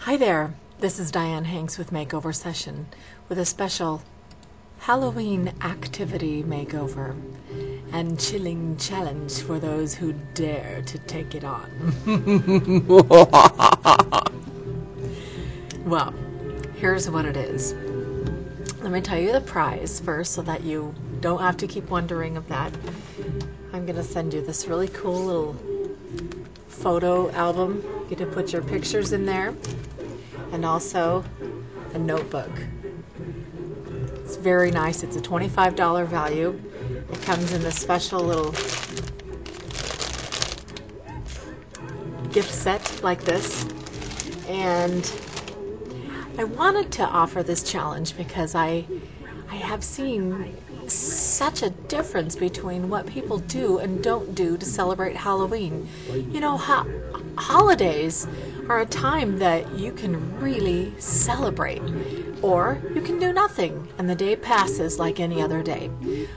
Hi there, this is Dianne Hanks with Makeover Session with a special Halloween activity makeover and chilling challenge for those who dare to take it on. Well, here's what it is. Let me tell you the prize first so that you don't have to keep wondering of that. I'm going to send you this really cool little photo album. You get to put your pictures in there, and also a notebook. It's very nice. It's a $25 value. It comes in this special little gift set like this. And I wanted to offer this challenge because I have seen such a difference between what people do and don't do to celebrate Halloween. You know, holidays are a time that you can really celebrate, or you can do nothing and the day passes like any other day.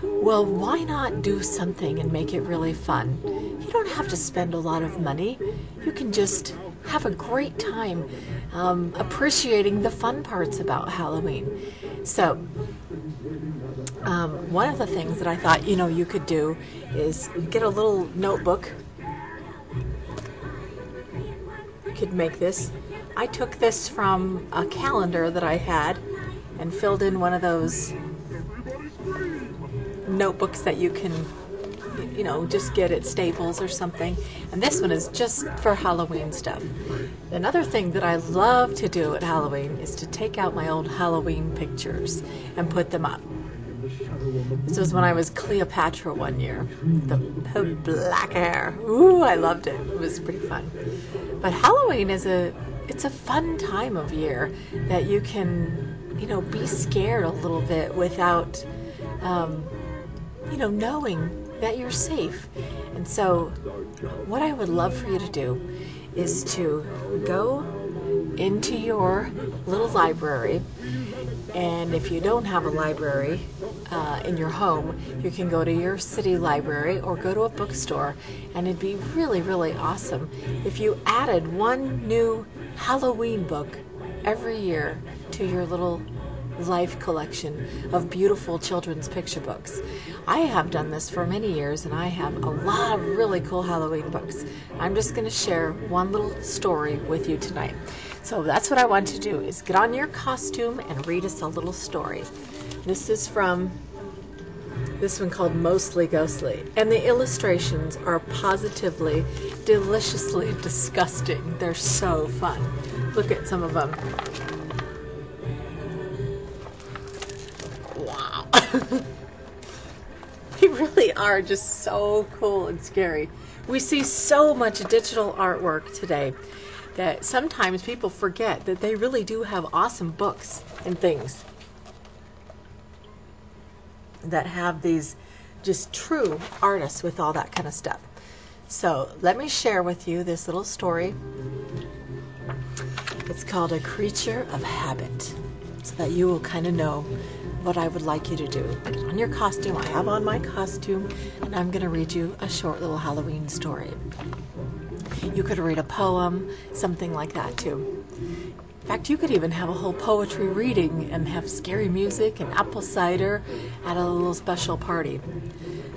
Well, why not do something and make it really fun? You don't have to spend a lot of money. You can just have a great time appreciating the fun parts about Halloween. So one of the things that I thought you could do is get a little notebook. You could make this. I took this from a calendar that I had and filled in one of those notebooks that you can just get at Staples or something. And this one is just for Halloween stuff. Another thing that I love to do at Halloween is to take out my old Halloween pictures and put them up. This was when I was Cleopatra one year. The black hair. Ooh, I loved it. It was pretty fun. But Halloween it's a fun time of year that you can, be scared a little bit without, knowing that you're safe. And so what I would love for you to do is to go into your little library, and if you don't have a library in your home, you can go to your city library or go to a bookstore, and it'd be really, really awesome if you added one new Halloween book every year to your little life collection of beautiful children's picture books. I have done this for many years, and I have a lot of really cool Halloween books. I'm just going to share one little story with you tonight. So that's what I want to do, is get on your costume and read us a little story. This is from this one called Mostly Ghostly, and the illustrations are positively, deliciously disgusting. They're so fun. Look at some of them. Wow. They really are just so cool and scary. We see so much digital artwork today that sometimes people forget that they really do have awesome books and things that have these just true artists with all that kind of stuff. So let me share with you this little story. It's called A Creature of Habit, so that you will kind of know what I would like you to do. Get on your costume. I have on my costume, and I'm going to read you a short little Halloween story. You could read a poem, something like that too. In fact, you could even have a whole poetry reading and have scary music and apple cider at a little special party.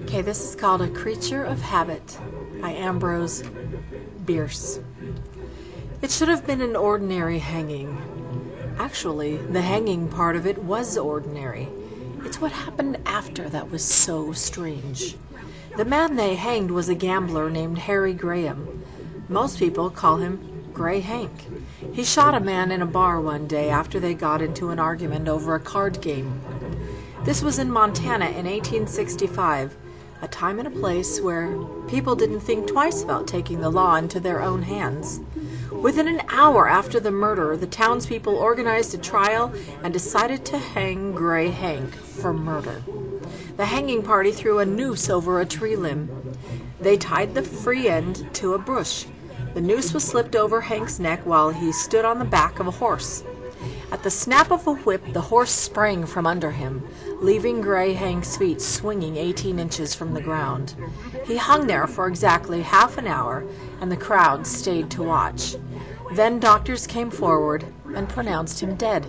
Okay, this is called A Creature of Habit by Ambrose Bierce. It should have been an ordinary hanging. Actually, the hanging part of it was ordinary. It's what happened after that was so strange. The man they hanged was a gambler named Harry Graham. Most people call him Gray Hank. He shot a man in a bar one day after they got into an argument over a card game. This was in Montana in 1865, a time and a place where people didn't think twice about taking the law into their own hands. Within an hour after the murder, the townspeople organized a trial and decided to hang Gray Hank for murder. The hanging party threw a noose over a tree limb. They tied the free end to a bush. The noose was slipped over Hank's neck while he stood on the back of a horse. At the snap of a whip, the horse sprang from under him, leaving Gray Hank's feet swinging 18 inches from the ground. He hung there for exactly half an hour, and the crowd stayed to watch. Then doctors came forward and pronounced him dead.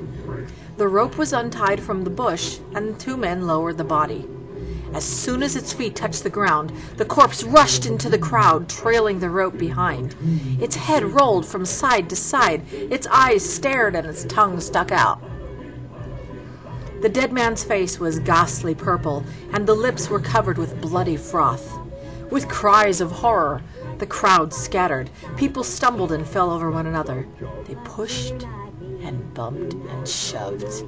The rope was untied from the bush, and 2 men lowered the body. As soon as its feet touched the ground, the corpse rushed into the crowd, trailing the rope behind. Its head rolled from side to side, its eyes stared, and its tongue stuck out. The dead man's face was ghastly purple, and the lips were covered with bloody froth. With cries of horror, the crowd scattered. People stumbled and fell over one another. They pushed and bumped and shoved.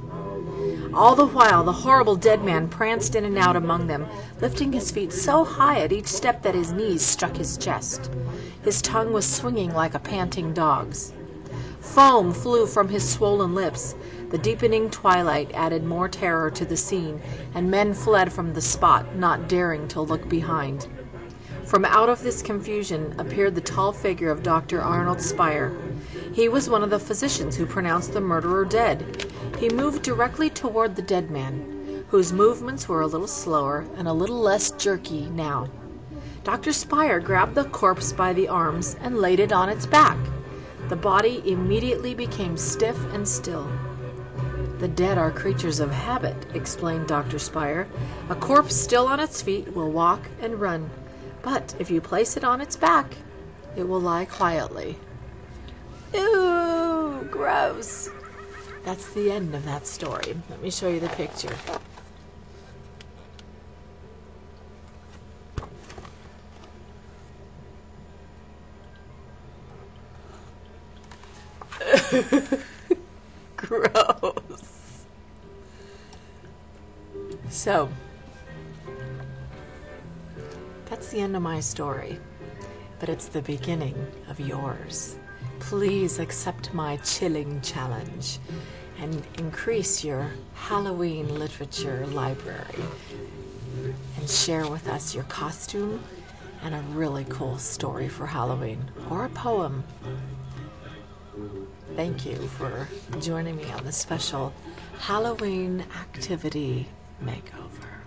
All the while, the horrible dead man pranced in and out among them, lifting his feet so high at each step that his knees struck his chest. His tongue was swinging like a panting dog's. Foam flew from his swollen lips. The deepening twilight added more terror to the scene, and men fled from the spot, not daring to look behind. From out of this confusion appeared the tall figure of Dr. Arnold Spire. He was one of the physicians who pronounced the murderer dead. He moved directly toward the dead man, whose movements were a little slower and a little less jerky now. Dr. Spire grabbed the corpse by the arms and laid it on its back. The body immediately became stiff and still. "The dead are creatures of habit," explained Dr. Spire. "A corpse still on its feet will walk and run. But if you place it on its back, it will lie quietly." Ooh, gross. That's the end of that story. Let me show you the picture. Gross. So, that's the end of my story, but it's the beginning of yours. Please accept my chilling challenge and increase your Halloween literature library and share with us your costume and a really cool story for Halloween or a poem. Thank you for joining me on this special Halloween activity makeover.